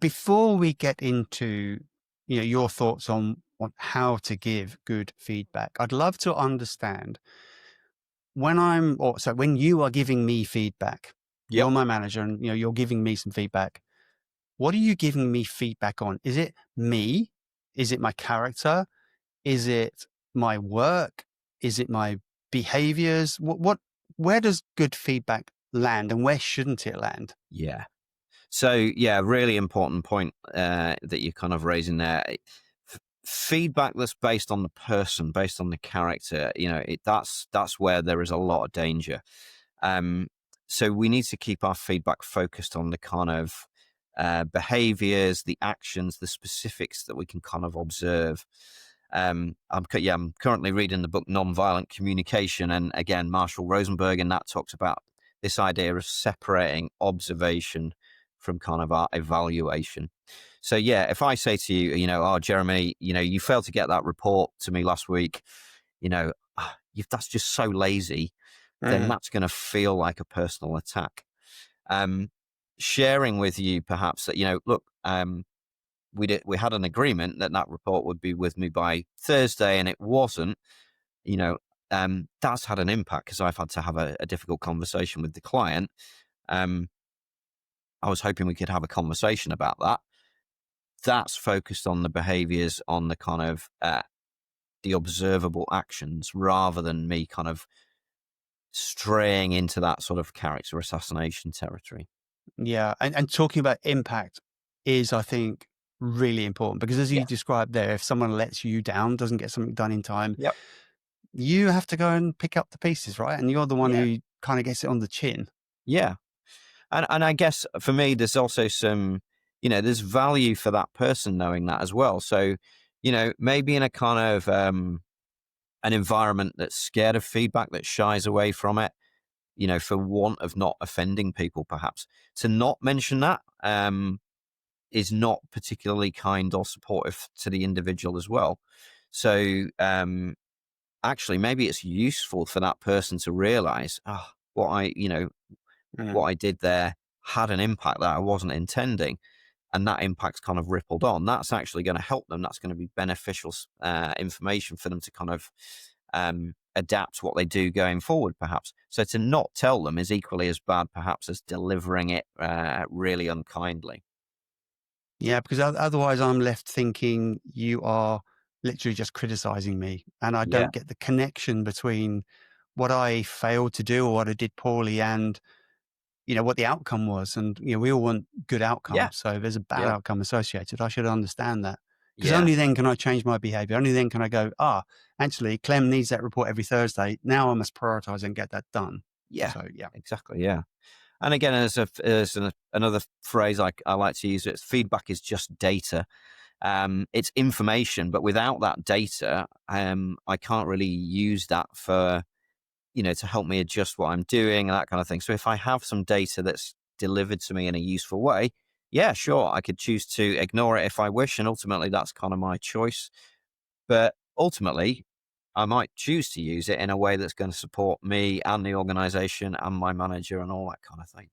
Before we get into, your thoughts on how to give good feedback, I'd love to understand when you are giving me feedback, Yep. you're my manager and you're giving me some feedback. What are you giving me feedback on? Is it me? Is it my character? Is it my work? Is it my behaviors? Where does good feedback land and where shouldn't it land? Yeah. So yeah, really important point that you're kind of raising there. Feedback that's based on the person, based on the character, that's where there is a lot of danger. Um, so we need to keep our feedback focused on the kind of behaviors, the actions, the specifics that we can kind of observe. I'm currently reading the book Nonviolent Communication, and again, Marshall Rosenberg, and that talks about this idea of separating observation from kind of our evaluation. So yeah, if I say to you, oh Jeremy, you failed to get that report to me last week, that's just so lazy, then Mhm. that's going to feel like a personal attack. Um, Sharing with you perhaps that, look, we had an agreement that that report would be with me by Thursday, and it wasn't. You know, that's had an impact because I've had to have a difficult conversation with the client. Um, I was hoping we could have a conversation about that. That's focused on the behaviors, on the kind of the observable actions, rather than me kind of straying into that sort of character assassination territory. Yeah, and talking about impact is, I think, really important because as you Yeah. described there, if someone lets you down, doesn't get something done in time, Yep. you have to go and pick up the pieces, right? And you're the one Yeah. who kind of gets it on the chin. Yeah. And I guess for me, there's also some, there's value for that person knowing that as well. So, maybe in a kind of an environment that's scared of feedback, that shies away from it, for want of not offending people, perhaps to not mention that is not particularly kind or supportive to the individual as well. So, actually, maybe it's useful for that person to realize, what Mm. what I did there had an impact that I wasn't intending, and that impact's kind of rippled on. That's actually going to help them. That's going to be beneficial information for them to kind of adapt what they do going forward, perhaps. So to not tell them is equally as bad, perhaps, as delivering it really unkindly. Yeah, because otherwise I'm left thinking you are literally just criticizing me and I Yeah, don't get the connection between what I failed to do or what I did poorly and what the outcome was. And, we all want good yeah, outcomes. So if there's a bad yeah, outcome associated, I should understand that. Because yeah, only then can I change my behavior. Only then can I go, actually, Clem needs that report every Thursday. Now I must prioritize and get that done. yeah, So, yeah. exactly. Yeah. And again, another phrase I like to use, it's feedback is just data. It's information, but without that data, I can't really use that for, to help me adjust what I'm doing and that kind of thing. So if I have some data that's delivered to me in a useful way, yeah, sure, I could choose to ignore it if I wish. And ultimately, that's kind of my choice. But ultimately, I might choose to use it in a way that's going to support me and the organization and my manager and all that kind of thing.